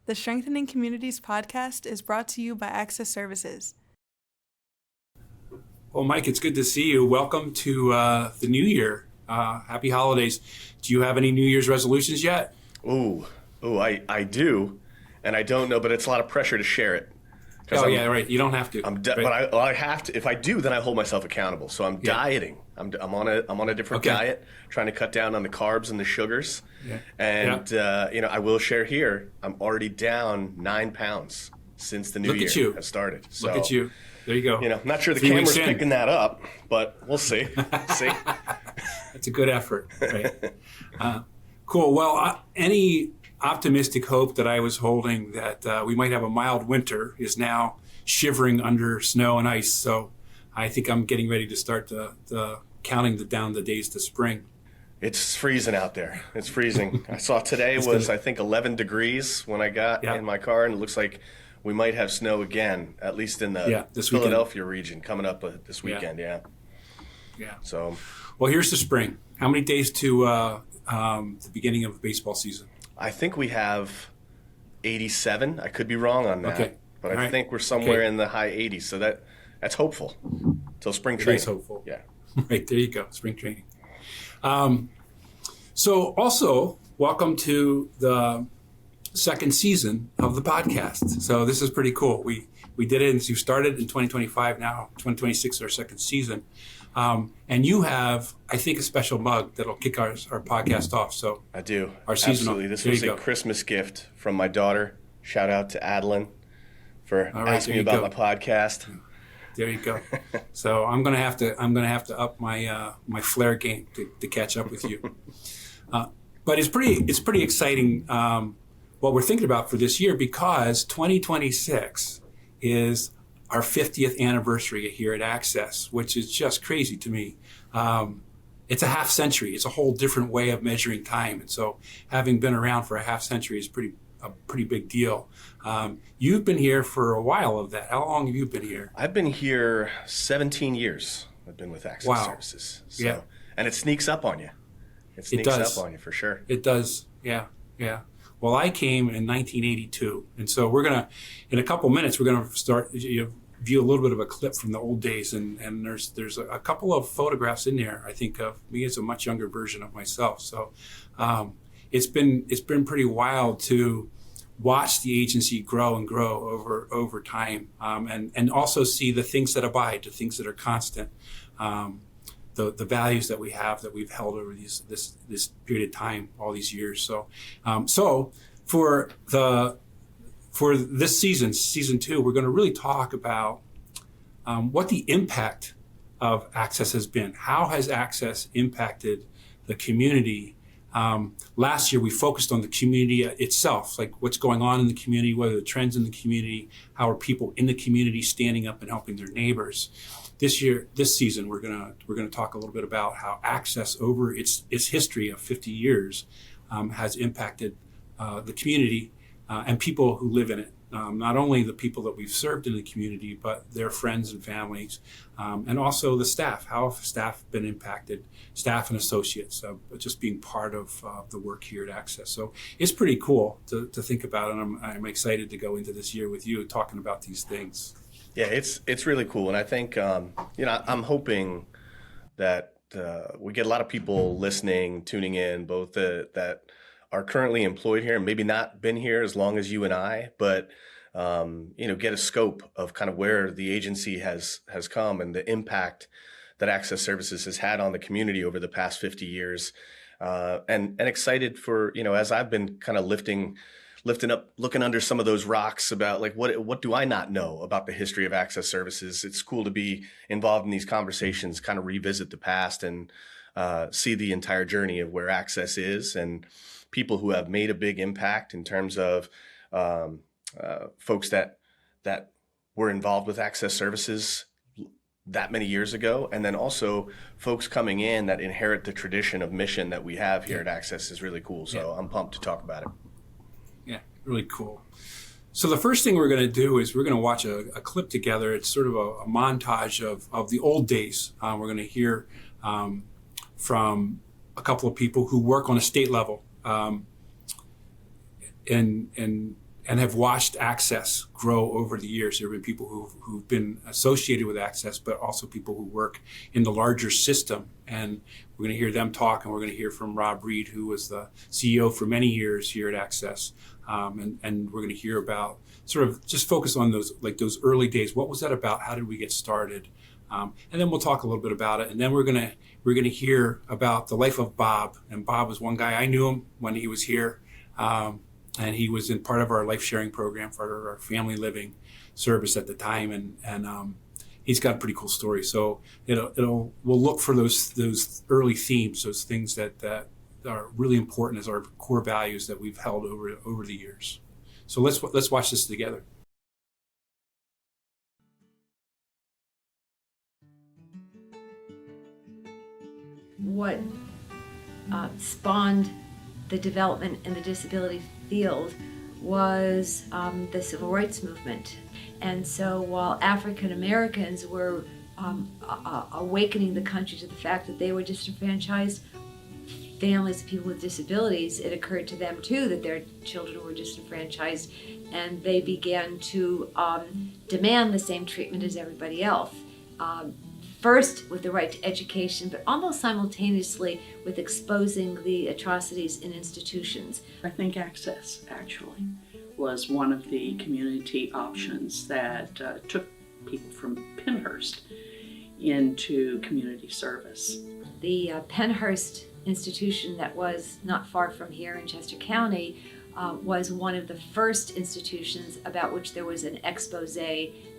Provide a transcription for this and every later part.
The Strengthening Communities podcast is brought to you by Access Services. Well, Mike, it's good to see you. Welcome to the new year. Happy holidays. Do you have any New Year's resolutions yet? I do, and I don't know, but it's a lot of pressure to share it. Yeah, right. You don't have to. Right? But I have to. If I do, then I hold myself accountable. So I'm dieting. I'm on a different diet, trying to cut down on the carbs and the sugars. Yeah. And I will share here. I'm already down 9 pounds since the new year has started. So, look at you. There you go. I'm not sure the camera's picking that up, but we'll see. That's a good effort. Right. Cool. Well, any optimistic hope that I was holding that we might have a mild winter is now shivering under snow and ice. So I think I'm getting ready to start the counting down the days to spring. It's freezing out there. It's freezing. I saw today was, I think, 11 degrees when I got in my car, and it looks like we might have snow again, at least in the Philadelphia region coming up this weekend. Yeah. So, well, here's the spring. How many days to the beginning of the baseball season? I think we have 87. I could be wrong on that. Okay. But I think we're somewhere in the high 80s. So that's hopeful till spring training. It is hopeful. Yeah. Right, there you go, spring training. So also, welcome to the second season of the podcast. So this is pretty cool. We did it, and we started in 2025. Now 2026 is our second season. And you have, I think, a special mug that'll kick our podcast off. So I do. Our season. Absolutely. This was a Christmas gift from my daughter. Shout out to Adeline for asking me about my podcast. There you go. So I'm gonna have to up my my flair game to catch up with you. But it's pretty exciting what we're thinking about for this year, because 2026 is our 50th anniversary here at Access, which is just crazy to me. It's a half century. It's a whole different way of measuring time. And so having been around for a half century is a pretty big deal. You've been here for a while of that. How long have you been here? I've been here 17 years. I've been with Access Services. So, and it sneaks up on you. It sneaks up on you for sure. It does. Yeah. Well, I came in 1982. And so we're going to, in a couple minutes, we're going to start view a little bit of a clip from the old days. And there's a couple of photographs in there, I think, of me as a much younger version of myself. So it's been pretty wild to watch the agency grow and grow over time, and also see the things that abide, the things that are constant, the values that we have that we've held over this period of time, all these years. So for this season 2, we're going to really talk about what the impact of Access has been. How has Access impacted the community? Last year, we focused on the community itself, like what's going on in the community, what are the trends in the community, how are people in the community standing up and helping their neighbors. This season, we're gonna talk a little bit about how Access over its history of 50 years has impacted the community and people who live in it. Not only the people that we've served in the community, but their friends and families, and also the staff. How have staff been impacted, staff and associates, just being part of the work here at Access. So it's pretty cool to think about, and I'm excited to go into this year with you talking about these things. Yeah, it's really cool, and I think I'm hoping that we get a lot of people listening, tuning in, both that are currently employed here and maybe not been here as long as you and I, but get a scope of kind of where the agency has come and the impact that Access Services has had on the community over the past 50 years, and excited for as I've been kind of lifting up, looking under some of those rocks about like what do I not know about the history of Access Services. It's cool to be involved in these conversations, kind of revisit the past and see the entire journey of where Access is and people who have made a big impact in terms of folks that were involved with Access Services that many years ago, and then also folks coming in that inherit the tradition of mission that we have here at Access is really cool. So I'm pumped to talk about it. Yeah, really cool. So the first thing we're going to do is we're going to watch a clip together. It's sort of a montage of the old days. We're going to hear from a couple of people who work on a state level. And and have watched Access grow over the years. There have been people who've been associated with Access, but also people who work in the larger system. And we're going to hear them talk, and we're going to hear from Rob Reed, who was the CEO for many years here at Access. And we're going to hear about sort of just focus on those early days. What was that about? How did we get started? And then we'll talk a little bit about it. And then we're going to hear about the life of Bob. And Bob was one guy, I knew him when he was here. And he was in part of our Lifesharing program, part of our family living service at the time, and he's got a pretty cool story. So we'll look for those early themes, those things that are really important as our core values that we've held over the years. So let's watch this together. What spawned the development in the disability field was the civil rights movement. And so while African Americans were awakening the country to the fact that they were disenfranchised, families of people with disabilities, it occurred to them too that their children were disenfranchised, and they began to demand the same treatment as everybody else. First with the right to education, but almost simultaneously with exposing the atrocities in institutions. I think Access actually was one of the community options that took people from Pennhurst into community service. The Pennhurst institution that was not far from here in Chester County was one of the first institutions about which there was an expose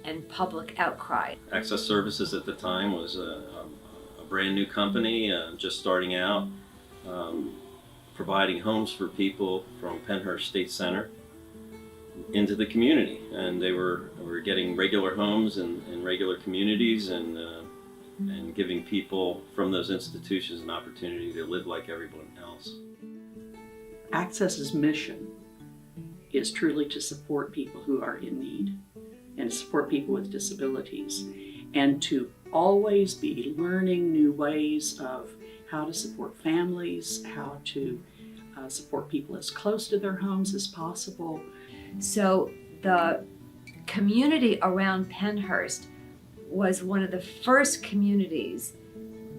and public outcry. Access Services at the time was a brand new company, just starting out, providing homes for people from Pennhurst State Center into the community. And they were getting regular homes in regular communities and giving people from those institutions an opportunity to live like everyone else. Access's mission is truly to support people who are in need and to support people with disabilities, and to always be learning new ways of how to support families, how to support people as close to their homes as possible. So the community around Pennhurst was one of the first communities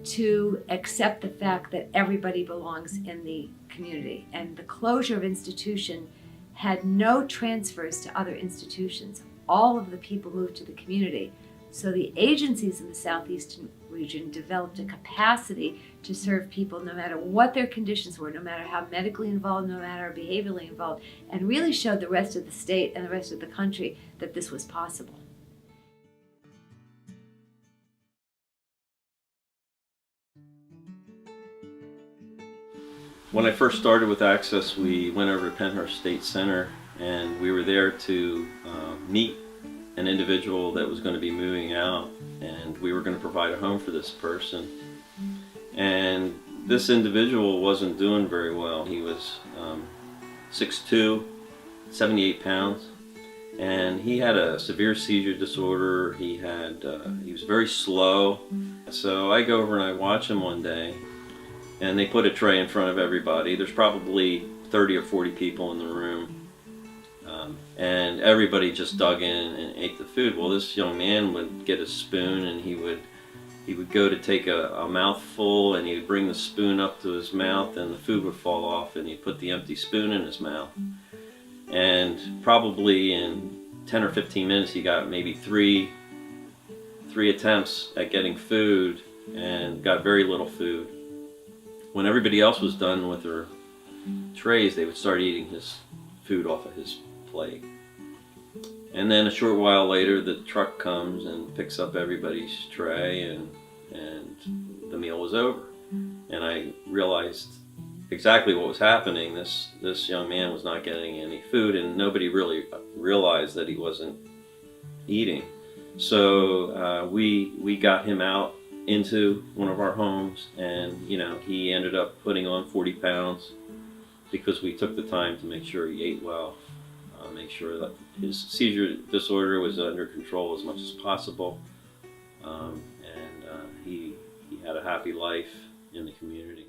to accept the fact that everybody belongs in the community, and the closure of institution had no transfers to other institutions. All of the people moved to the community. So the agencies in the southeastern region developed a capacity to serve people no matter what their conditions were, no matter how medically involved, no matter how behaviorally involved, and really showed the rest of the state and the rest of the country that this was possible. When I first started with Access, we went over to Pennhurst State Center, and we were there to meet an individual that was going to be moving out, and we were going to provide a home for this person. And this individual wasn't doing very well. He was 6'2", 78 pounds, and he had a severe seizure disorder. He was very slow. So I go over and I watch him one day, and they put a tray in front of everybody. There's probably 30 or 40 people in the room. And everybody just dug in and ate the food. Well, this young man would get a spoon, and he would go to take a mouthful, and he would bring the spoon up to his mouth, and the food would fall off, and he'd put the empty spoon in his mouth. And probably in 10 or 15 minutes, he got maybe three attempts at getting food and got very little food. When everybody else was done with their trays, they would start eating his food off of his plate. And then a short while later, the truck comes and picks up everybody's tray, and the meal was over. And I realized exactly what was happening. This young man was not getting any food, and nobody really realized that he wasn't eating. So we got him out into one of our homes, and he ended up putting on 40 pounds because we took the time to make sure he ate well, make sure that his seizure disorder was under control as much as possible, and he had a happy life in the community.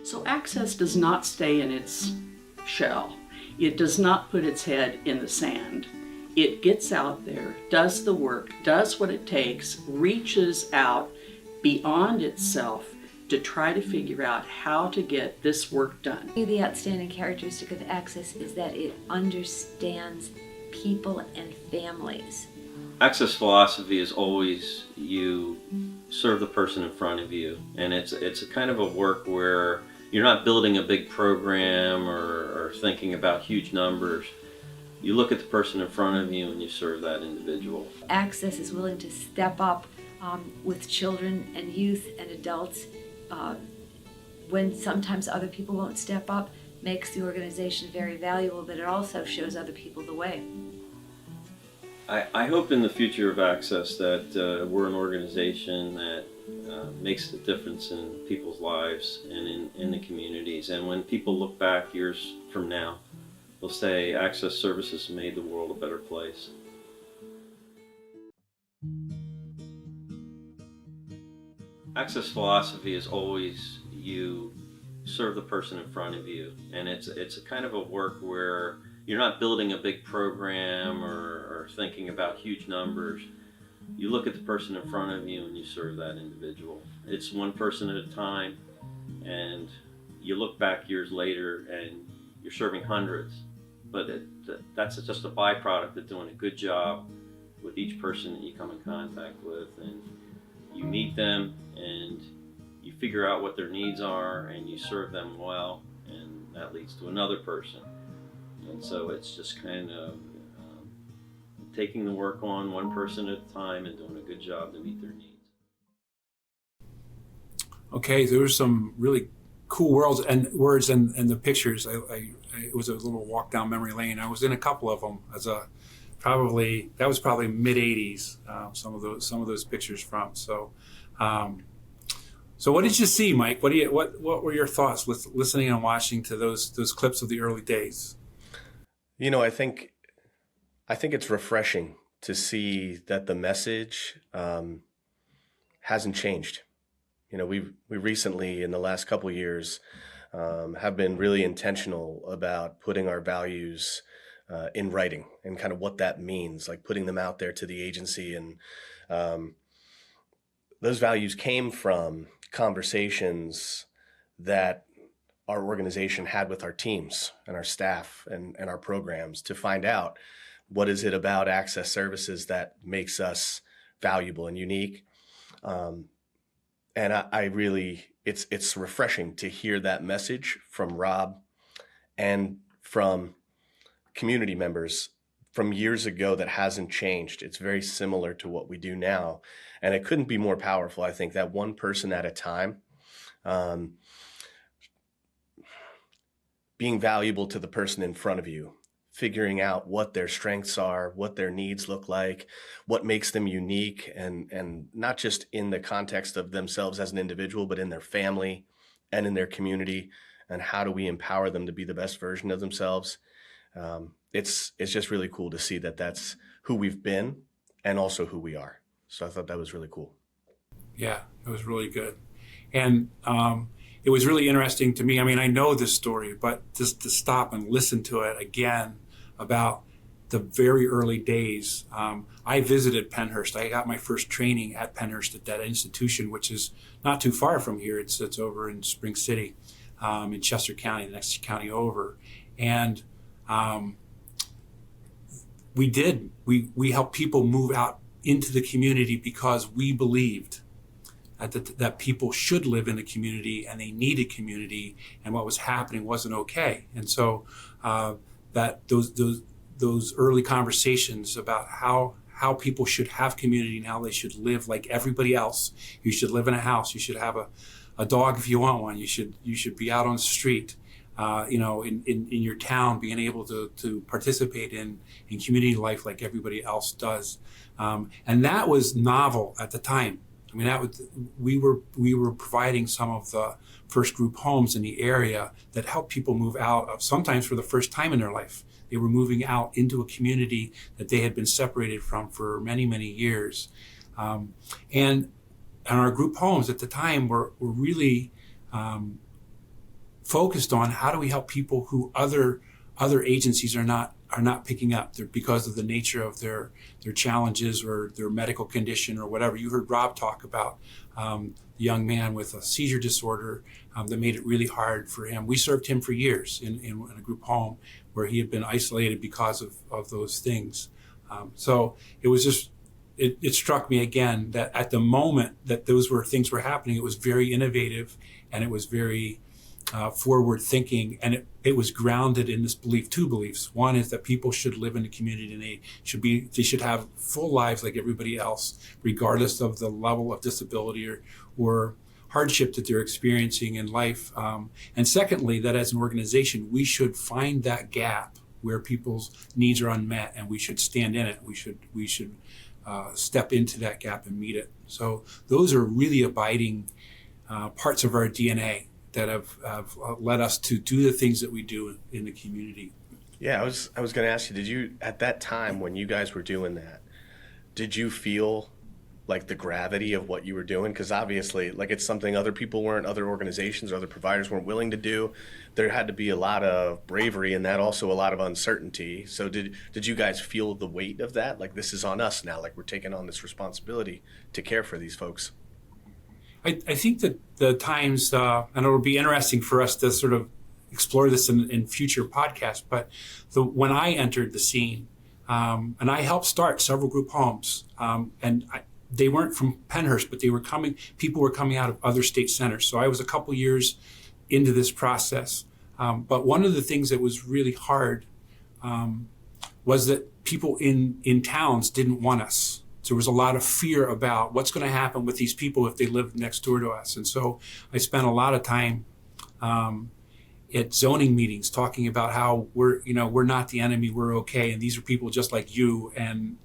So Access does not stay in its shell. It does not put its head in the sand. It gets out there, does the work, does what it takes, reaches out beyond itself to try to figure out how to get this work done. The outstanding characteristic of Access is that it understands people and families. Access philosophy is always you serve the person in front of you, and it's a kind of a work where you're not building a big program or thinking about huge numbers. You look at the person in front of you and you serve that individual. Access is willing to step up with children and youth and adults when sometimes other people won't step up, makes the organization very valuable, but it also shows other people the way. I hope in the future of Access that we're an organization that makes a difference in people's lives and in the communities. And when people look back years from now, they'll say Access Services made the world a better place. Access philosophy is always you serve the person in front of you, and it's a kind of a work where you're not building a big program or thinking about huge numbers. You look at the person in front of you and you serve that individual. It's one person at a time, and you look back years later and you're serving hundreds, but that's just a byproduct of doing a good job with each person that you come in contact with, and you meet them and you figure out what their needs are and you serve them well, and that leads to another person. And so it's just kind of taking the work on one person at a time and doing a good job to meet their needs. Okay, there were some really cool words and the pictures. It was a little walk down memory lane. I was in a couple of them as that was probably mid '80s. Some of those pictures from. So what did you see, Mike? What were your thoughts with listening and watching to those clips of the early days? You know, I think it's refreshing to see that the message hasn't changed. You know, we recently, in the last couple of years, have been really intentional about putting our values in writing and kind of what that means, like putting them out there to the agency. And those values came from conversations that our organization had with our teams and our staff and our programs to find out what is it about Access Services that makes us valuable and unique. And I really, it's refreshing to hear that message from Rob and from community members from years ago that hasn't changed. It's very similar to what we do now. And it couldn't be more powerful, I think, that one person at a time, being valuable to the person in front of you, figuring out what their strengths are, what their needs look like, what makes them unique, and not just in the context of themselves as an individual, but in their family and in their community, and how do we empower them to be the best version of themselves. It's just really cool to see that that's who we've been and also who we are. So I thought that was really cool. Yeah, it was really good. And it was really interesting to me. I mean, I know this story, but just to stop and listen to it again about the very early days. I visited Pennhurst. I got my first training at Pennhurst at that institution, which is not too far from here. It's over in Spring City, in Chester County, the next county over. And we helped people move out into the community because we believed that people should live in a community and they needed community, and what was happening wasn't okay. And so that those early conversations about how people should have community and how they should live like everybody else. You should live in a house. You should have a dog if you want one. You should be out on the street. In your town, being able to participate in community life like everybody else does. And that was novel at the time. I mean, we were providing some of the first group homes in the area that helped people move out of, sometimes for the first time in their life. They were moving out into a community that they had been separated from for many, many years. And our group homes at the time were really focused on how do we help people who other agencies are not picking up because of the nature of their challenges or their medical condition or whatever. You heard Rob talk about the young man with a seizure disorder that made it really hard for him. We served him for years in a group home where he had been isolated because of those things. So it was just, it struck me again that at the moment that those things were happening, it was very innovative and it was very forward thinking, and it was grounded in this two beliefs. One is that people should live in the community and they should have full lives like everybody else, regardless of the level of disability or hardship that they're experiencing in life. And secondly, that as an organization, we should find that gap where people's needs are unmet, and we should stand in it. We should step into that gap and meet it. So those are really abiding parts of our DNA that have led us to do the things that we do in the community. Yeah, I was going to ask you, did you, at that time when you guys were doing that, did you feel like the gravity of what you were doing? Because obviously, like, it's something other organizations or other providers weren't willing to do. There had to be a lot of bravery and that, also a lot of uncertainty. So did you guys feel the weight of that? Like, this is on us now, like we're taking on this responsibility to care for these folks. I think that the times, and it'll be interesting for us to sort of explore this in future podcasts, but when I entered the scene, and I helped start several group homes, they weren't from Pennhurst, but people were coming out of other state centers. So I was a couple years into this process. But one of the things that was really hard was that people in towns didn't want us. So there was a lot of fear about what's going to happen with these people if they live next door to us. And so I spent a lot of time at zoning meetings talking about how we're not the enemy, we're okay, and these are people just like you, and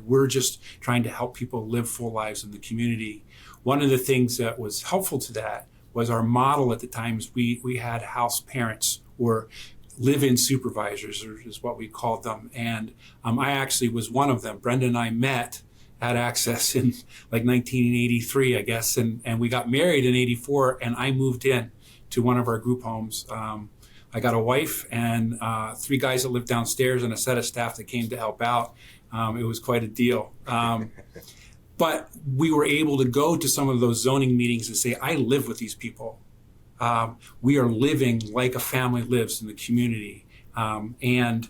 we're just trying to help people live full lives in the community. One of the things that was helpful to that was our model at the times. We had house parents or live-in supervisors, is what we called them, and I actually was one of them. Brenda and I met at Access in like 1983, I guess, and we got married in 84, and I moved in to one of our group homes. I got a wife and 3 guys that lived downstairs and a set of staff that came to help out. It was quite a deal. But we were able to go to some of those zoning meetings and say, I live with these people. We are living like a family lives in the community. And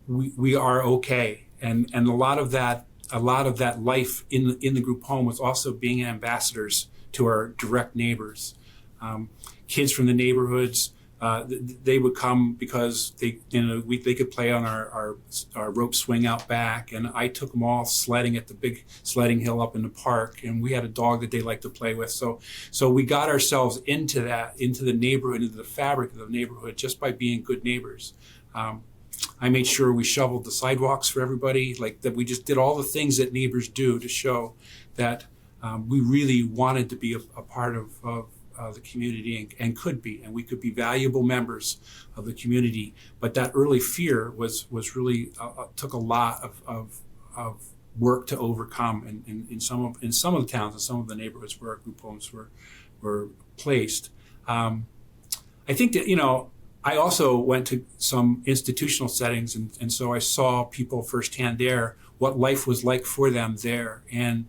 we are okay. And a lot of that life in the group home was also being ambassadors to our direct neighbors. Kids from the neighborhoods, they would come because they could play on our rope swing out back, and I took them all sledding at the big sledding hill up in the park, and we had a dog that they liked to play with. So we got ourselves into the neighborhood, into the fabric of the neighborhood, just by being good neighbors. I made sure we shoveled the sidewalks for everybody, like that. We just did all the things that neighbors do to show that we really wanted to be a part of the community and could be, and we could be valuable members of the community. But that early fear was really took a lot of work to overcome in some of the towns and some of the neighborhoods where our group homes were placed. I think that I also went to some institutional settings, and so I saw people firsthand there, what life was like for them there. And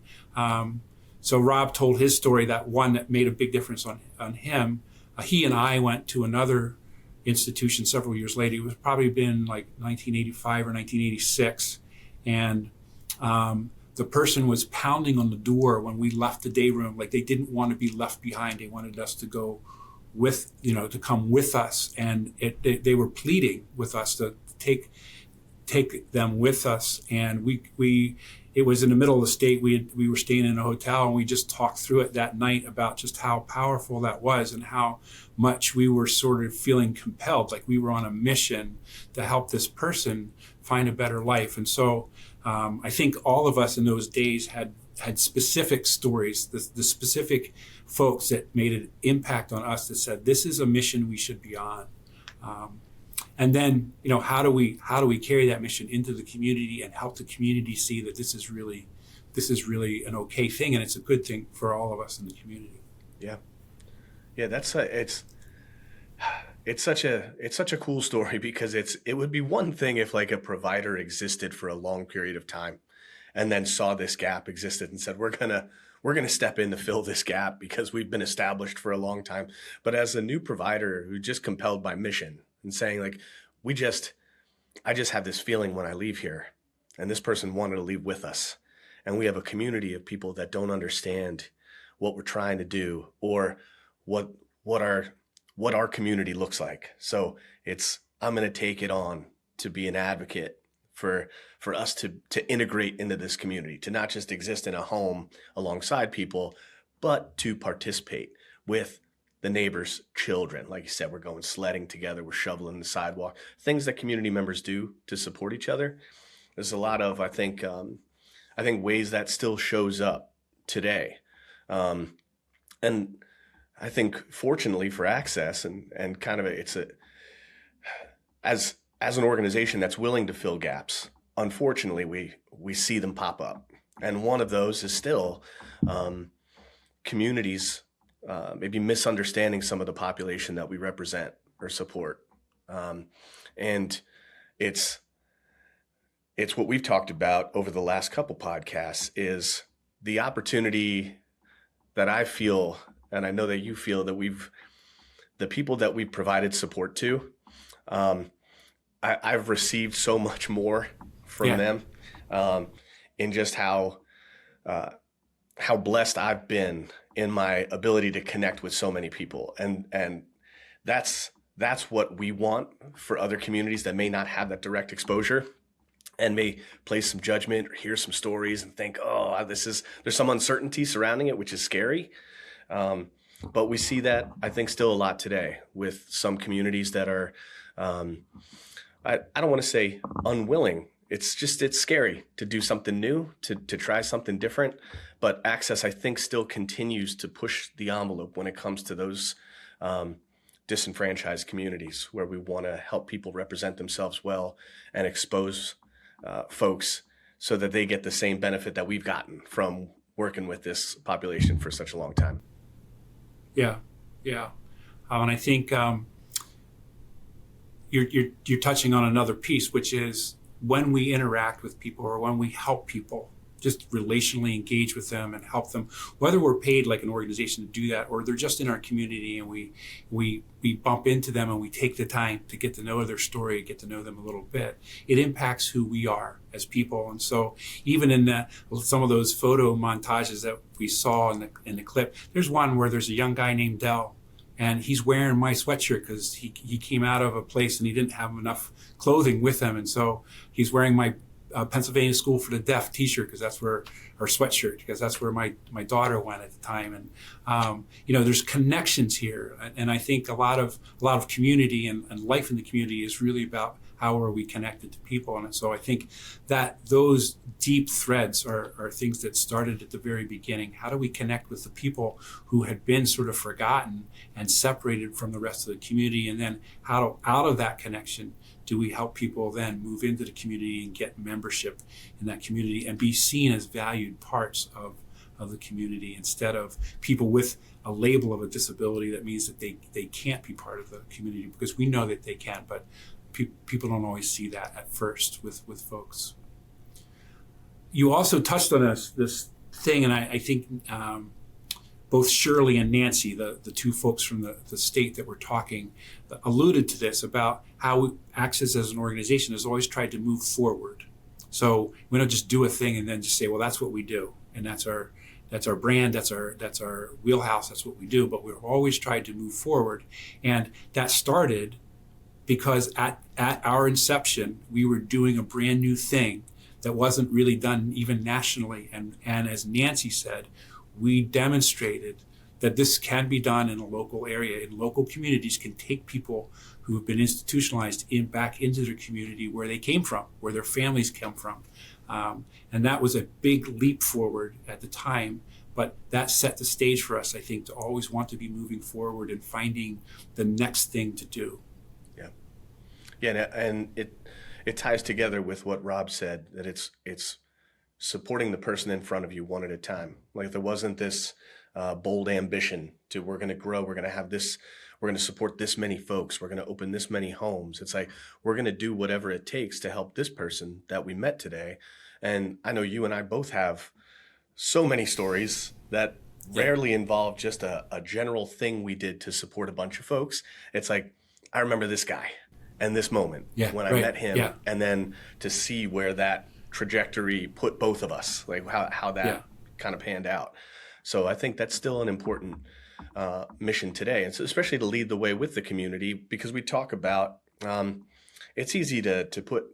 so Rob told his story, that one that made a big difference on him. He and I went to another institution several years later. It was probably been like 1985 or 1986. And the person was pounding on the door when we left the day room, like they didn't want to be left behind. They wanted us to go to come with us, and they were pleading with us to take them with us. And it was in the middle of the state. We were staying in a hotel, and we just talked through it that night about just how powerful that was and how much we were sort of feeling compelled, like we were on a mission to help this person find a better life. And so I think all of us in those days had specific stories, the specific folks that made an impact on us that said, this is a mission we should be on. And then, how do we carry that mission into the community and help the community see that this is really an okay thing, and it's a good thing for all of us in the community. Yeah, that's it's it's such a cool story because it would be one thing if like a provider existed for a long period of time and then saw this gap existed and said, we're gonna step in to fill this gap because we've been established for a long time. But as a new provider who just compelled by mission and saying like, I just have this feeling when I leave here, and this person wanted to leave with us. And we have a community of people that don't understand what we're trying to do or what our community looks like. So I'm going to take it on to be an advocate for us to integrate into this community, to not just exist in a home alongside people, but to participate with the neighbors' children. Like you said, we're going sledding together, we're shoveling the sidewalk, things that community members do to support each other. There's a lot of, I think ways that still shows up today. And I think fortunately for Access and kind of as an organization that's willing to fill gaps, unfortunately we see them pop up. And one of those is still communities maybe misunderstanding some of the population that we represent or support. And it's what we've talked about over the last couple podcasts is the opportunity that I feel, and I know that you feel, that the people that we've provided support to, I've received so much more from them in just how blessed I've been in my ability to connect with so many people. And that's what we want for other communities that may not have that direct exposure and may place some judgment or hear some stories and think, oh, there's some uncertainty surrounding it, which is scary. But we see that, I think, still a lot today with some communities that are, I don't want to say unwilling. It's scary to do something new, to try something different. But Access, I think, still continues to push the envelope when it comes to those disenfranchised communities where we want to help people represent themselves well and expose folks so that they get the same benefit that we've gotten from working with this population for such a long time. Yeah. And I think you're touching on another piece, which is when we interact with people or when we help people, just relationally engage with them and help them, whether we're paid like an organization to do that or they're just in our community and we bump into them and we take the time to get to know their story, get to know them a little bit, it impacts who we are as people. And so even in some of those photo montages that we saw in the clip, there's one where there's a young guy named Dell, and he's wearing my sweatshirt because he came out of a place and he didn't have enough clothing with him. And so he's wearing my Pennsylvania School for the Deaf t-shirt because that's where, or sweatshirt, because that's where my daughter went at the time. And, there's connections here. And I think a lot of community and life in the community is really about how are we connected to people. And so I think that those deep threads are things that started at the very beginning. How do we connect with the people who had been sort of forgotten and separated from the rest of the community? And then how out of that connection do we help people then move into the community and get membership in that community and be seen as valued parts of the community instead of people with a label of a disability that means that they can't be part of the community, because we know that they can, but people don't always see that at first with folks. You also touched on this thing, and I think both Shirley and Nancy, the two folks from the state that were talking, alluded to this about how Access as an organization has always tried to move forward. So we don't just do a thing and then just say, well, that's what we do, and that's our brand, that's our wheelhouse, that's what we do. But we've always tried to move forward, and that started because at our inception we were doing a brand new thing that wasn't really done even nationally, and as Nancy said, we demonstrated that this can be done in a local area, and local communities can take people who have been institutionalized back into their community where they came from, where their families come from. And that was a big leap forward at the time, but that set the stage for us, I think, to always want to be moving forward and finding the next thing to do. Yeah, and it ties together with what Rob said, that it's supporting the person in front of you one at a time. Like there wasn't this bold ambition to we're going to grow, we're going to have this, we're going to support this many folks, we're going to open this many homes. It's like we're going to do whatever it takes to help this person that we met today. And I know you and I both have so many stories that rarely involve just a general thing we did to support a bunch of folks. It's like, I remember this guy and this moment when I met him, and then to see where that trajectory put both of us, like how that kind of panned out. So I think that's still an important mission today, and so especially to lead the way with the community, because we talk about it's easy to put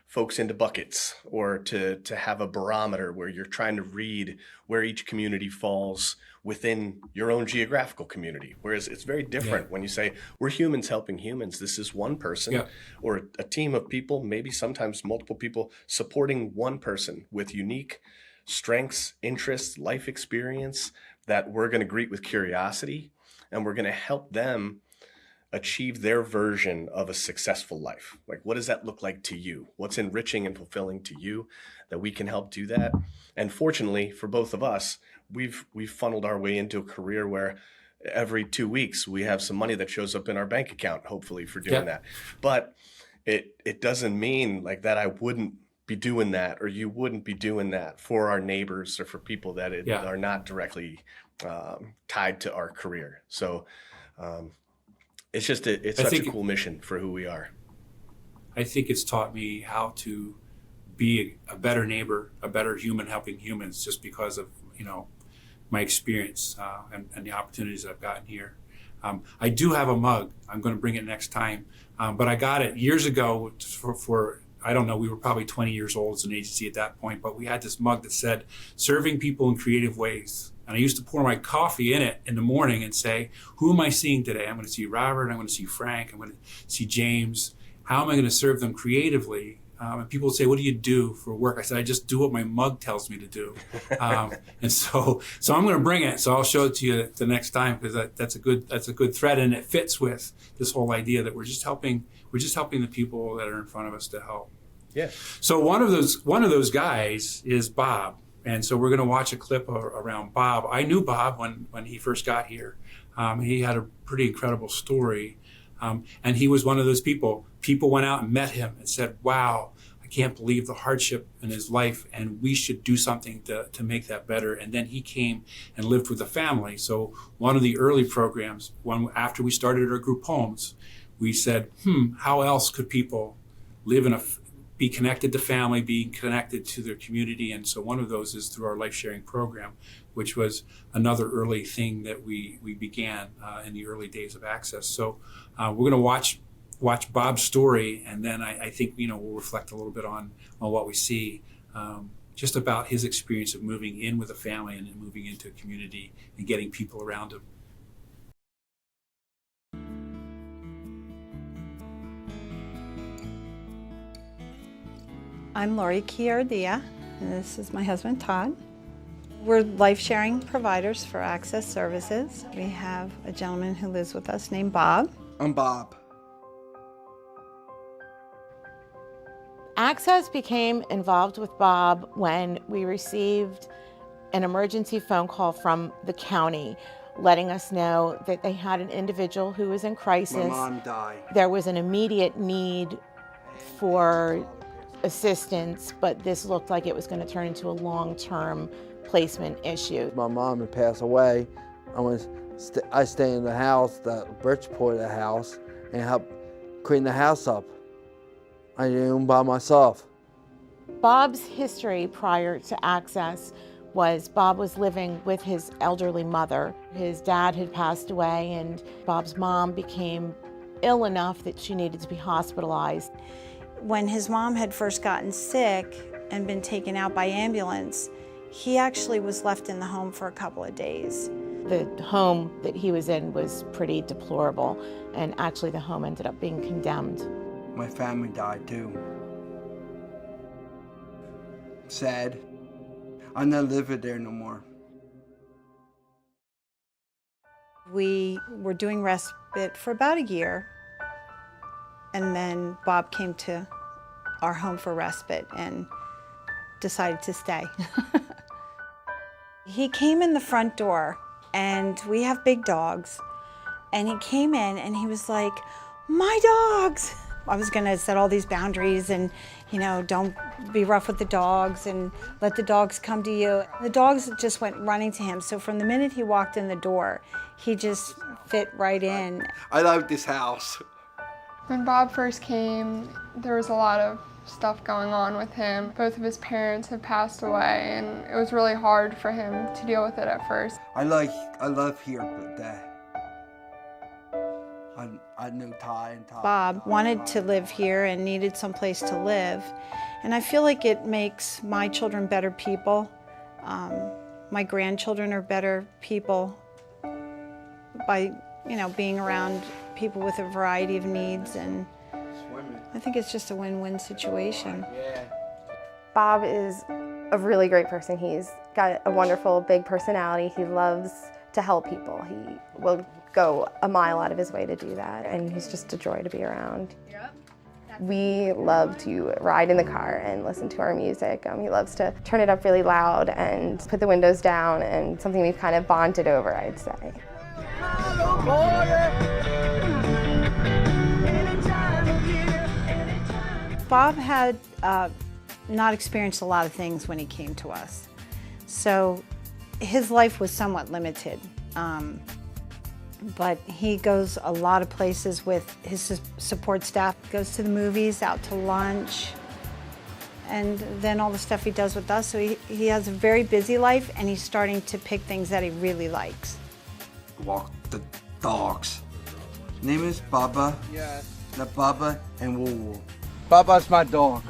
folks into buckets or to have a barometer where you're trying to read where each community falls within your own geographical community. Whereas it's very different when you say we're humans helping humans. This is one person or a team of people, maybe sometimes multiple people supporting one person with unique strengths, interests, life experience that we're going to greet with curiosity, and we're going to help them achieve their version of a successful life. Like, what does that look like to you? What's enriching and fulfilling to you that we can help do that? And fortunately for both of us, we've funneled our way into a career where every 2 weeks we have some money that shows up in our bank account, hopefully, for doing that. But it doesn't mean like that I wouldn't be doing that, or you wouldn't be doing that for our neighbors or for people that are not directly tied to our career. So it's just it's such a cool mission for who we are. I think it's taught me how to be a better neighbor, a better human helping humans, just because of my experience and the opportunities I've gotten here. I do have a mug. I'm going to bring it next time, but I got it years ago for I don't know, we were probably 20 years old as an agency at that point, but we had this mug that said, "Serving people in creative ways." And I used to pour my coffee in it in the morning and say, who am I seeing today? I'm going to see Robert, I'm going to see Frank, I'm going to see James. How am I going to serve them creatively? And people would say, what do you do for work? I said, I just do what my mug tells me to do. And so I'm going to bring it. So I'll show it to you the next time, because that's a good thread, and it fits with this whole idea that we're just helping the people that are in front of us to help. Yeah. So one of those guys is Bob. And so we're going to watch a clip around Bob. I knew Bob when he first got here. He had a pretty incredible story. And he was one of those people. People went out and met him and said, wow, I can't believe the hardship in his life, and we should do something to make that better. And then he came and lived with a family. So one of the early programs, after we started our group homes, we said, how else could people live be connected to family, be connected to their community? And so one of those is through our Lifesharing program, which was another early thing that we began in the early days of Access. So we're going to watch Bob's story, and then I think we'll reflect a little bit on what we see, just about his experience of moving in with a family and moving into a community and getting people around him. I'm Lori Chiardia, and this is my husband, Todd. We're life-sharing providers for Access Services. We have a gentleman who lives with us named Bob. I'm Bob. Access became involved with Bob when we received an emergency phone call from the county letting us know that they had an individual who was in crisis. My mom died. There was an immediate need for assistance, but this looked like it was going to turn into a long-term placement issue. My mom had passed away. I stay in the house, the Bridgeport house, and help clean the house up. I didn't by myself. Bob's history prior to Access was Bob was living with his elderly mother. His dad had passed away, and Bob's mom became ill enough that she needed to be hospitalized. When his mom had first gotten sick and been taken out by ambulance, he actually was left in the home for a couple of days. The home that he was in was pretty deplorable, and actually the home ended up being condemned. My family died too. Sad. I not live there no more. We were doing respite for about a year, and then Bob came to our home for respite and decided to stay. He came in the front door and we have big dogs. And he came in and he was like, "My dogs!" I was gonna set all these boundaries and, you know, don't be rough with the dogs and let the dogs come to you. The dogs just went running to him. So from the minute he walked in the door, he just fit right in. I love this house. When Bob first came, there was a lot of stuff going on with him. Both of his parents had passed away, and it was really hard for him to deal with it at first. I love here, but I know Ty and Ty. Bob wanted to live here and needed some place to live. And I feel like it makes my children better people. My grandchildren are better people by, you know, being around people with a variety of needs. And I think it's just a win-win situation. Bob is a really great person. He's got a wonderful big personality. He loves to help people. He will go a mile out of his way to do that, and he's just a joy to be around. We love to ride in the car and listen to our music. He loves to turn it up really loud and put the windows down, and something we've kind of bonded over, I'd say. Bob had not experienced a lot of things when he came to us. So his life was somewhat limited. But he goes a lot of places with his support staff, goes to the movies, out to lunch, and then all the stuff he does with us. So he has a very busy life, and he's starting to pick things that he really likes. Walk the dogs. Name is Baba. Yes. The Baba and Woo. Baba's my dog.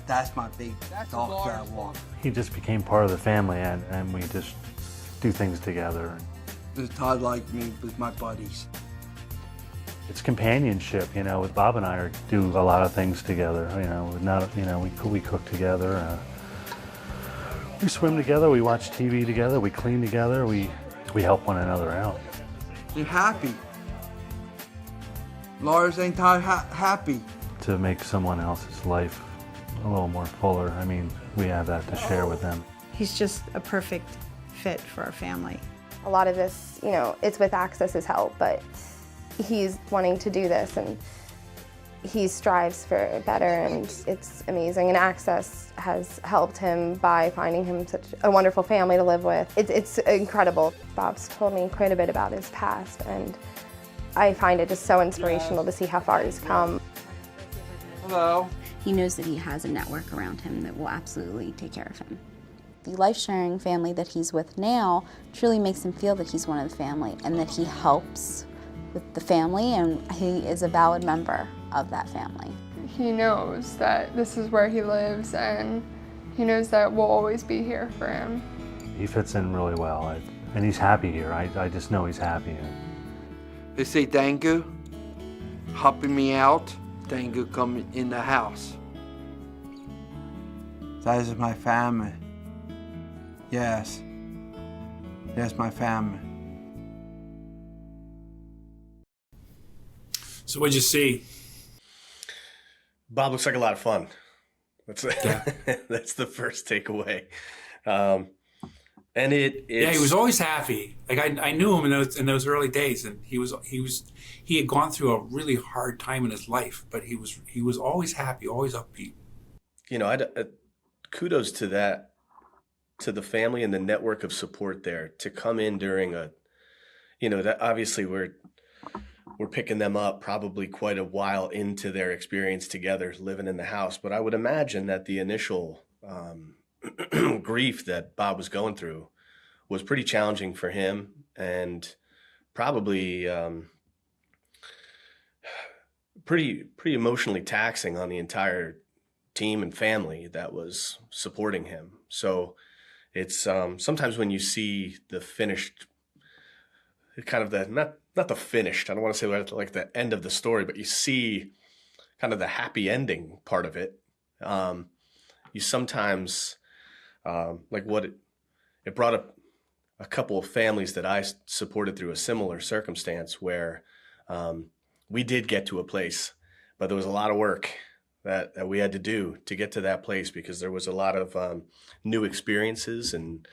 That's my big dog that I walk. He just became part of the family, and we just do things together. Todd like me with my buddies. It's companionship, you know. With Bob and I do a lot of things together. We cook together. We swim together. We watch TV together. We clean together. We help one another out. You're happy. Lars ain't happy. To make someone else's life a little more fuller. I mean, we have that to share with them. He's just a perfect fit for our family. A lot of this, you know, it's with Access's help, but he's wanting to do this, and he strives for better, and it's amazing. And Access has helped him by finding him such a wonderful family to live with. It's incredible. Bob's told me quite a bit about his past, and I find it just so inspirational to see how far he's come. Hello. He knows that he has a network around him that will absolutely take care of him. The Lifesharing family that he's with now truly makes him feel that he's one of the family and that he helps with the family, and he is a valid member of that family. He knows that this is where he lives, and he knows that we'll always be here for him. He fits in really well, and he's happy here. I just know he's happy. They say thank you, helping me out. Thank you coming in the house. That is my family. Yes. That's my family. So what'd you see? Bob looks like a lot of fun. That's that's the first takeaway. And he was always happy. Like I knew him in those early days, and he had gone through a really hard time in his life, but he was always happy, always upbeat. You know, kudos to that, to the family and the network of support there to come in during that obviously we're picking them up probably quite a while into their experience together living in the house. But I would imagine that the initial grief that Bob was going through was pretty challenging for him, and probably pretty emotionally taxing on the entire team and family that was supporting him. So it's sometimes when you see the finished, kind of the not the finished, I don't want to say like the end of the story, but you see kind of the happy ending part of it. You sometimes like what it brought up a couple of families that I supported through a similar circumstance where we did get to a place, but there was a lot of work that we had to do to get to that place, because there was a lot of new experiences and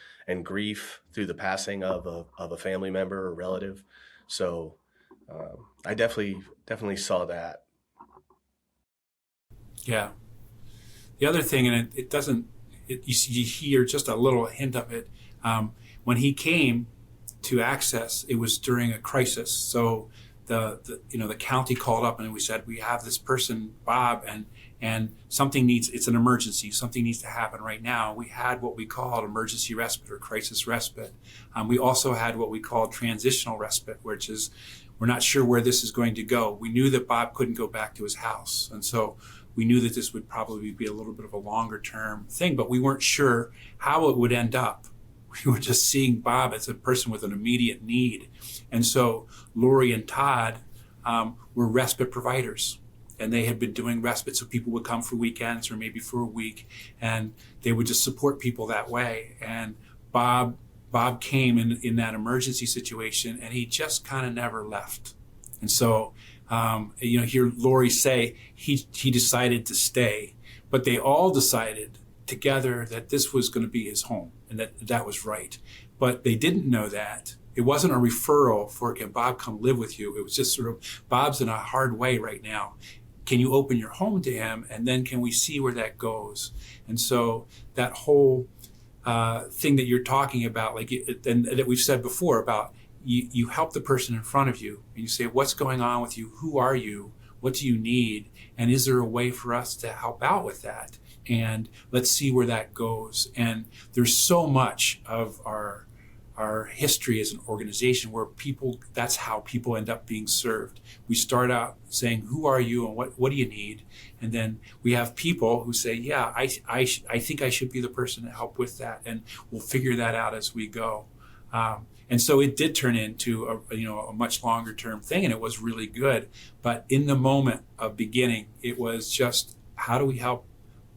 grief through the passing of a family member or relative. So I definitely saw that. Yeah. The other thing, and it doesn't, you hear just a little hint of it. When he came to Access, it was during a crisis. So the county called up and we said, we have this person, Bob, and it's an emergency. Something needs to happen right now. We had what we called emergency respite or crisis respite. We also had what we called transitional respite, which is, we're not sure where this is going to go. We knew that Bob couldn't go back to his house. And so we knew that this would probably be a little bit of a longer term thing, but we weren't sure how it would end up. We were just seeing Bob as a person with an immediate need. And so Lori and Todd were respite providers, and they had been doing respite. So people would come for weekends or maybe for a week, and they would just support people that way. And Bob came in that emergency situation, and he just kind of never left. And so, hear Lori say he decided to stay, but they all decided together that this was going to be his home and that was right. But they didn't know that. It wasn't a referral for, can Bob come live with you? It was just sort of, Bob's in a hard way right now. Can you open your home to him? And then can we see where that goes? And so that whole thing that you're talking about, and that we've said before about, you help the person in front of you and you say, what's going on with you? Who are you? What do you need? And is there a way for us to help out with that? And let's see where that goes. And there's so much of our history as an organization where that's how people end up being served. We start out saying, who are you and what do you need? And then we have people who say, yeah, I think I should be the person to help with that. And we'll figure that out as we go. And so it did turn into a much longer term thing, and it was really good. But in the moment of beginning, it was just, how do we help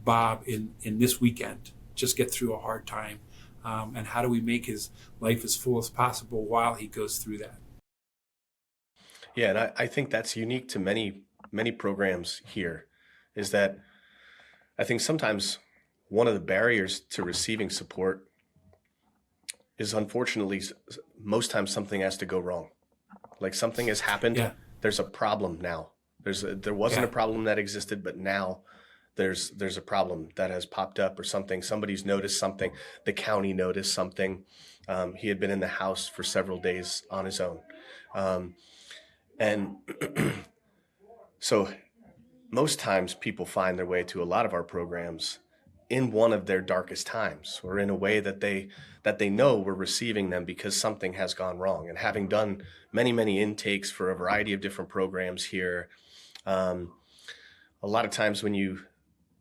Bob in this weekend just get through a hard time? And how do we make his life as full as possible while he goes through that? Yeah, and I think that's unique to many programs here, is that I think sometimes one of the barriers to receiving support is, unfortunately, most times something has to go wrong. Like something has happened. Yeah. There's a problem now. There wasn't a problem that existed, but now there's a problem that has popped up, or something. Somebody's noticed something. The county noticed something. He had been in the house for several days on his own. And so most times people find their way to a lot of our programs in one of their darkest times, or in a way that they know we're receiving them because something has gone wrong. And having done many intakes for a variety of different programs here, a lot of times when you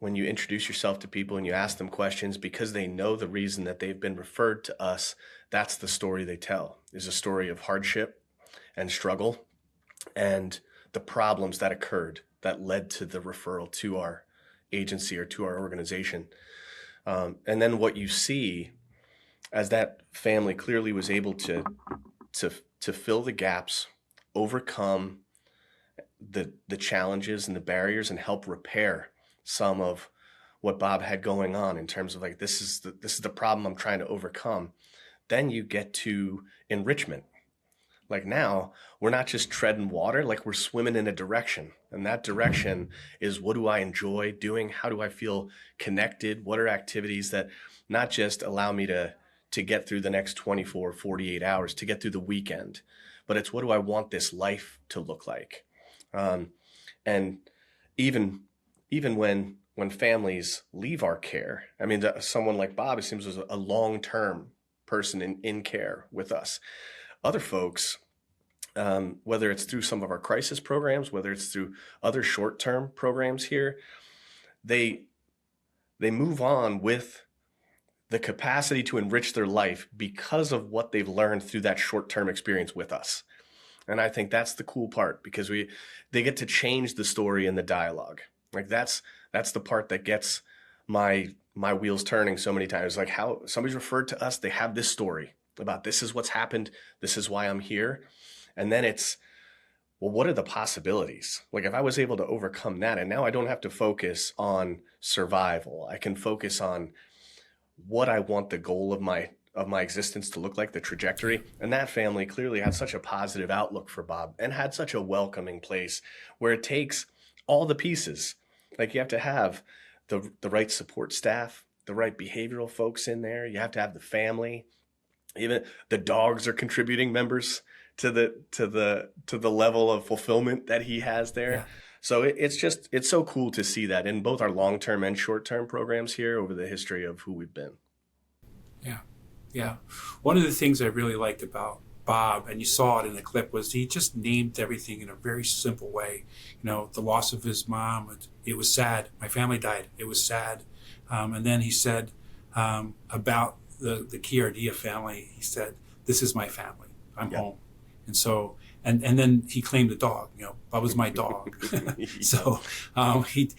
introduce yourself to people and you ask them questions, because they know the reason that they've been referred to us, that's the story they tell, is a story of hardship and struggle and the problems that occurred that led to the referral to our agency or to our organization. And then what you see, as that family clearly was able to fill the gaps, overcome the challenges and the barriers, and help repair some of what Bob had going on in terms of, like, this is the problem I'm trying to overcome. Then you get to enrichment. Like, now we're not just treading water, like we're swimming in a direction. And that direction is, what do I enjoy doing? How do I feel connected? What are activities that not just allow me to get through the next 24, 48 hours, to get through the weekend, but it's, what do I want this life to look like? And even when families leave our care, I mean, someone like Bob, it seems, was a long-term person in care with us. Other folks, whether it's through some of our crisis programs, whether it's through other short-term programs here, they move on with the capacity to enrich their life because of what they've learned through that short-term experience with us. And I think that's the cool part, because they get to change the story and the dialogue. Like, that's the part that gets my wheels turning so many times. Like, how somebody's referred to us, they have this story about, this is what's happened, this is why I'm here. And then it's, well, what are the possibilities? Like if I was able to overcome that, and now I don't have to focus on survival, I can focus on what I want the goal of my existence to look like, the trajectory. And that family clearly had such a positive outlook for Bob and had such a welcoming place where it takes all the pieces. Like you have to have the right support staff, the right behavioral folks in there. You have to have the family. Even the dogs are contributing members to the level of fulfillment that he has there. Yeah. So it's so cool to see that in both our long-term and short-term programs here over the history of who we've been. Yeah. One of the things I really liked about Bob, and you saw it in the clip, was he just named everything in a very simple way. The loss of his mom, it was sad. My family died. It was sad. And then he said about the Chiardia family, he said, this is my family. I'm home. And so, and then he claimed the dog, Bob was my dog. So he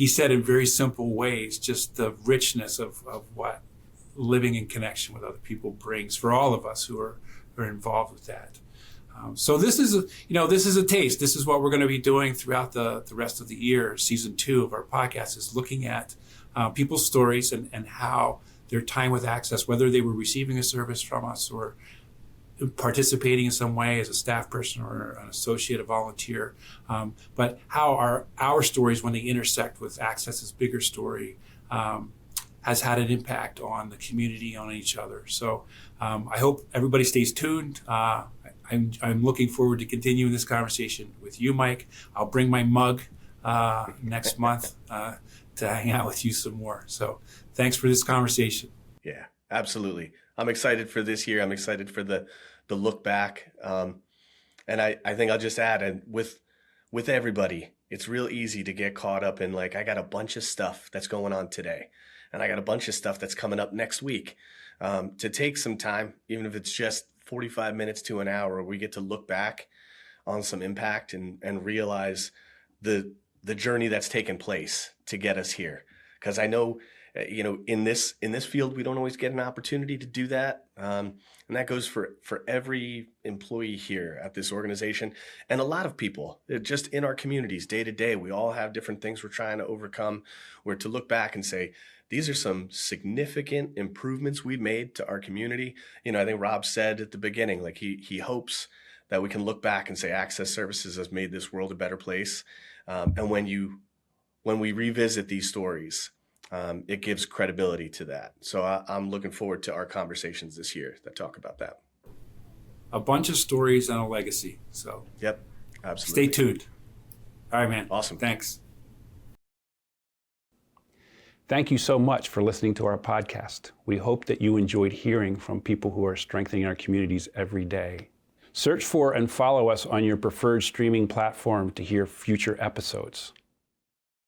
said in very simple ways, just the richness of what living in connection with other people brings for all of us who are involved with that. So this is a taste. This is what we're going to be doing throughout the rest of the year. Season 2 of our podcast is looking at people's stories and how their time with Access, whether they were receiving a service from us or participating in some way as a staff person or an associate, a volunteer, but how our stories, when they intersect with Access's bigger story, has had an impact on the community, on each other. So I hope everybody stays tuned. I'm looking forward to continuing this conversation with you, Mike. I'll bring my mug next month to hang out with you some more. So thanks for this conversation. Yeah, absolutely. I'm excited for this year. I'm excited for the look back. And I think I'll just add, and with everybody, it's real easy to get caught up in like, I got a bunch of stuff that's going on today, and I got a bunch of stuff that's coming up next week. To take some time, even if it's just 45 minutes to an hour, where we get to look back on some impact and realize the journey that's taken place to get us here. Because I know, in this field, we don't always get an opportunity to do that. And that goes for every employee here at this organization and a lot of people just in our communities day to day. We all have different things we're trying to overcome, where to look back and say, these are some significant improvements we've made to our community. I think Rob said at the beginning, like he hopes that we can look back and say Access Services has made this world a better place. And when we revisit these stories, it gives credibility to that. So I'm looking forward to our conversations this year that talk about that. A bunch of stories and a legacy. So yep, absolutely. Stay tuned. All right, man. Awesome. Thanks. Thank you so much for listening to our podcast. We hope that you enjoyed hearing from people who are strengthening our communities every day. Search for and follow us on your preferred streaming platform to hear future episodes.